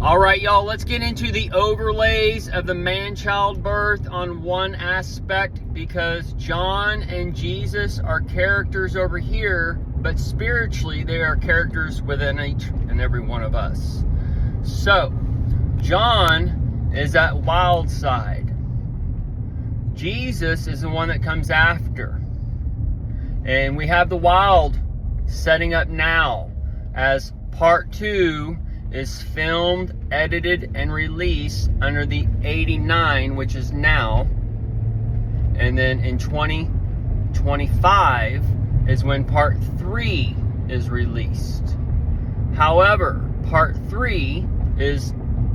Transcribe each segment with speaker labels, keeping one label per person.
Speaker 1: All right, y'all, let's get into the overlays of the man-child birth on one aspect, because John and Jesus are characters over here, but spiritually they are characters within each and every one of us. So, John is that wild side. Jesus is the one that comes after. And we have the wild setting up now as part 2 is filmed, edited, and released under the 89, which is now. And then in 2025 is when part 3 is released. However, part 3 is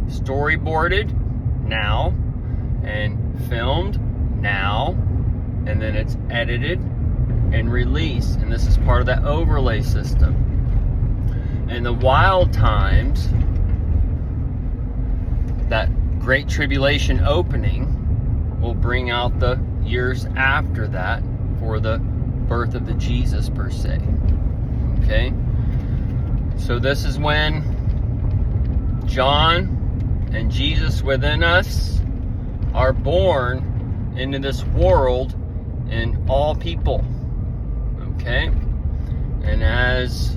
Speaker 1: storyboarded now and filmed now, and then it's edited and released. And this is part of that overlay system. And the wild times, that Great Tribulation opening, will bring out the years after that for the birth of the Jesus per se. Okay? So this is when John and Jesus within us are born into this world in all people. Okay? And as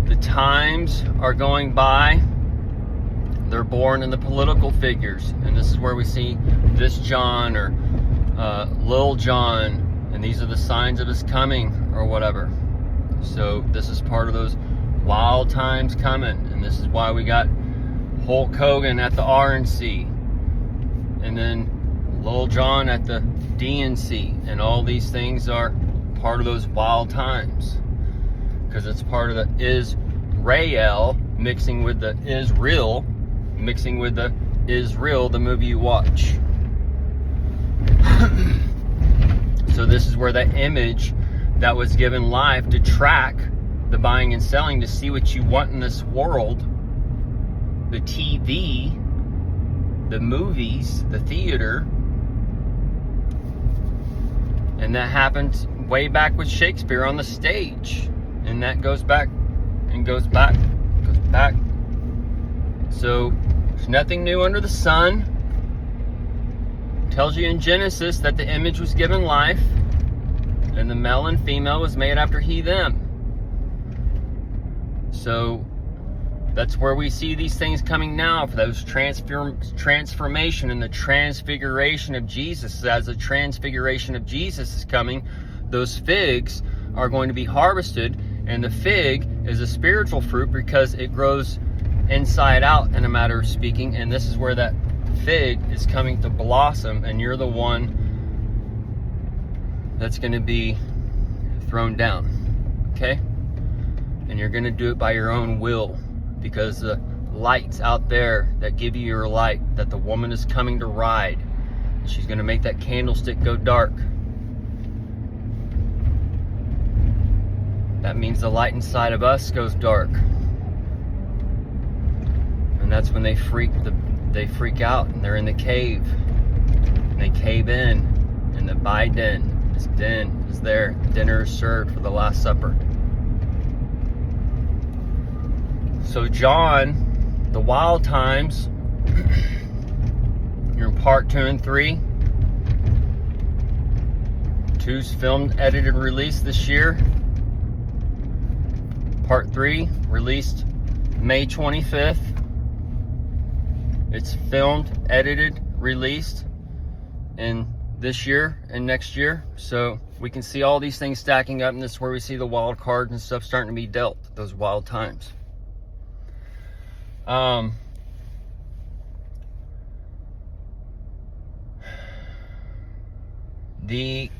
Speaker 1: the times are going by, they're born in the political figures, and this is where we see this John or Lil John, and these are the signs of his coming or whatever. So this is part of those wild times coming, and this is why we got Hulk Hogan at the RNC, and then Lil John at the DNC, and all these things are part of those wild times. Because it's part of the Israel mixing with the Israel, mixing with the Israel, the movie you watch. So this is where that image that was given life to track the buying and selling, to see what you want in this world, the TV, the movies, the theater. And that happened way back with Shakespeare on the stage. And that goes back and goes back, goes back. So there's nothing new under the sun. Tells you in Genesis that the image was given life, and the male and female was made after he, them. So that's where we see these things coming now, for those transformation and the transfiguration of Jesus. As the transfiguration of Jesus is coming, those figs are going to be harvested. And the fig is a spiritual fruit because it grows inside out, in a matter of speaking. And this is where that fig is coming to blossom, and you're the one that's going to be thrown down. Okay? And you're going to do it by your own will, because the lights out there that give you your light, that the woman is coming to ride, and she's going to make that candlestick go dark. That means the light inside of us goes dark. And that's when they freak out, and they're in the cave. And they cave in. And the den is there. Dinner is served for the Last Supper. So John, the wild times, you're in part 2 and 3. 2's filmed, edited, and released this year. Part 3 released May 25th. It's filmed, edited, released in this year and next year. So we can see all these things stacking up, and this is where we see the wild cards and stuff starting to be dealt, those wild times. The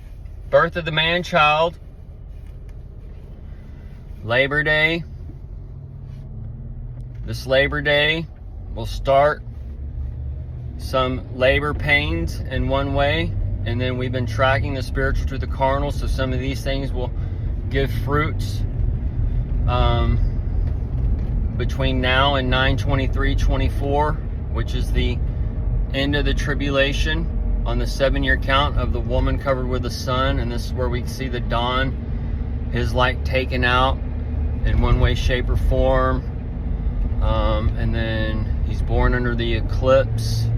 Speaker 1: birth of the man-child, Labor Day. This Labor Day will start some labor pains in one way, and then we've been tracking the spiritual to the carnal, so some of these things will give fruits between now and 9/23/24, which is the end of the tribulation on the 7-year count of the woman covered with the sun. And this is where we see the dawn, his light taken out in one way, shape, or form. And then he's born under the eclipse.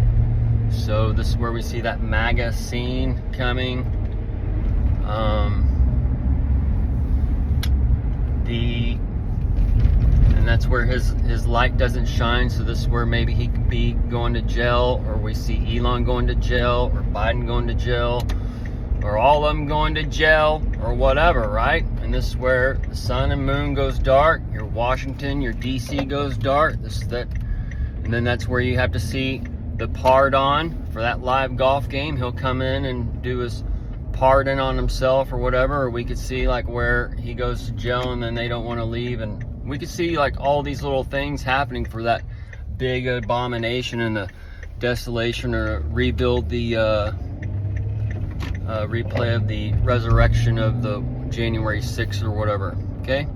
Speaker 1: So this is where we see that MAGA scene coming. And that's where his light doesn't shine. So this is where maybe he could be going to jail, or we see Elon going to jail, or Biden going to jail, or all of them going to jail, or whatever, right? And this is where the sun and moon goes dark. Your Washington, your DC goes dark. And then that's where you have to see the pardon for that live golf game. He'll come in and do his pardon on himself or whatever. Or we could see like where he goes to jail and then they don't want to leave. And we could see like all these little things happening for that big abomination and the desolation, or rebuild the replay of the resurrection of the January 6th or whatever. Okay.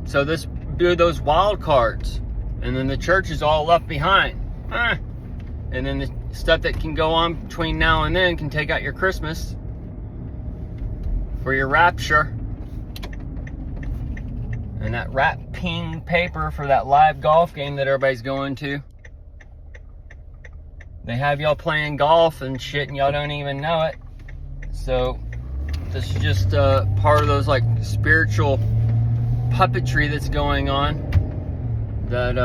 Speaker 1: So this do those wild cards, and then the church is all left behind. And then the stuff that can go on between now and then can take out your Christmas for your rapture. And that wrapping paper for that live golf game that everybody's going to. They have y'all playing golf and shit and y'all don't even know it. So this is just part of those like spiritual puppetry that's going on that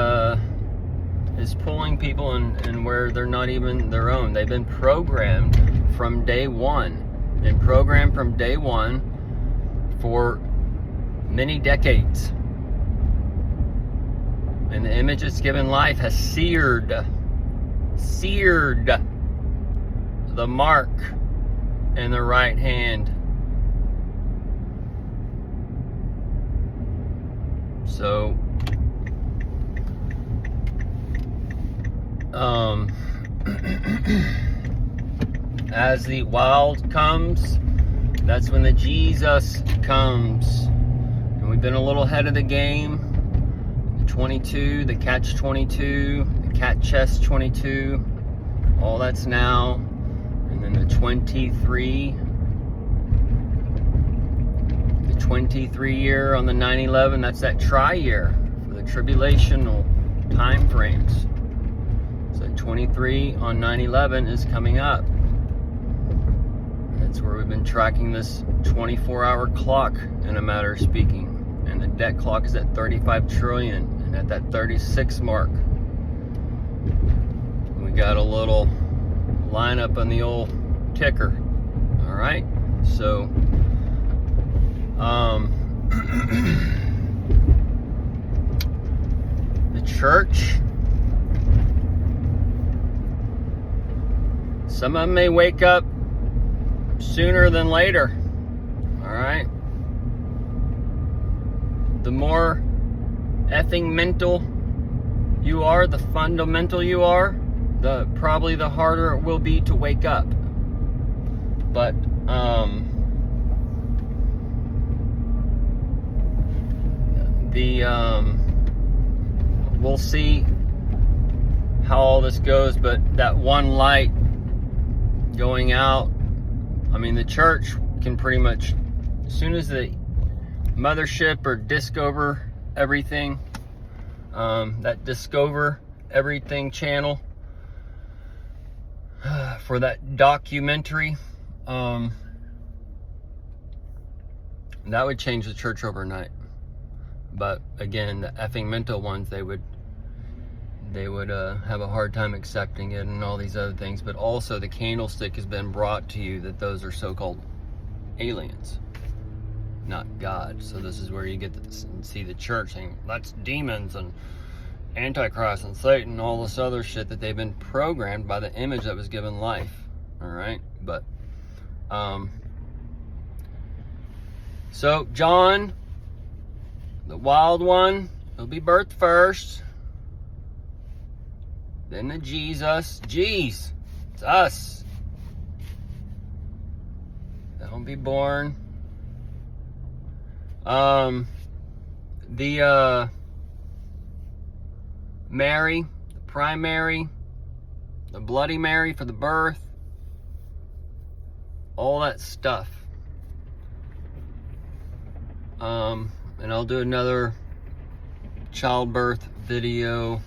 Speaker 1: is pulling people in where they're not even their own. They've been programmed from day one. Been programmed from day one for many decades. And the image that's given life has seared the mark in the right hand. So as the wild comes, that's when the Jesus comes. And we've been a little ahead of the game. The 22, the catch 22, the cat chest 22, all that's now. And then the 23 year on the 9/11, that's that tri-year for the tribulational time frames. So 23 on 9/11 is coming up. That's where we've been tracking this 24-hour clock, in a matter of speaking. And the debt clock is at 35 trillion, and at that 36 mark, we got a little lineup on the old ticker. All right, so the church, some of them may wake up sooner than later. All right, the more effing mental you are, the fundamental you are, the probably the harder it will be to wake up. But we'll see how all this goes. But that one light going out, I mean, the church can pretty much, as soon as the mothership or Discover Everything, that Discover Everything channel for that documentary, that would change the church overnight. But again, the effing mental ones, they would have a hard time accepting it and all these other things. But also the candlestick has been brought to you that those are so-called aliens, not God. So this is where you get to see the church saying that's demons and Antichrist and Satan and all this other shit that they've been programmed by the image that was given life. All right, but so John, the wild one, he'll be birthed first. Then the Jesus. Jeez, it's us. That'll be born. The Mary, the primary, the Bloody Mary for the birth, all that stuff. And I'll do another childbirth video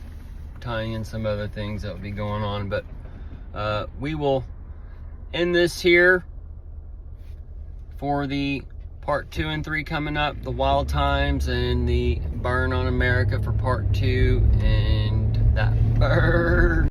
Speaker 1: tying in some other things that will be going on, but we will end this here for the part 2 and 3 coming up, the wild times and the burn on America for part 2, and that bird.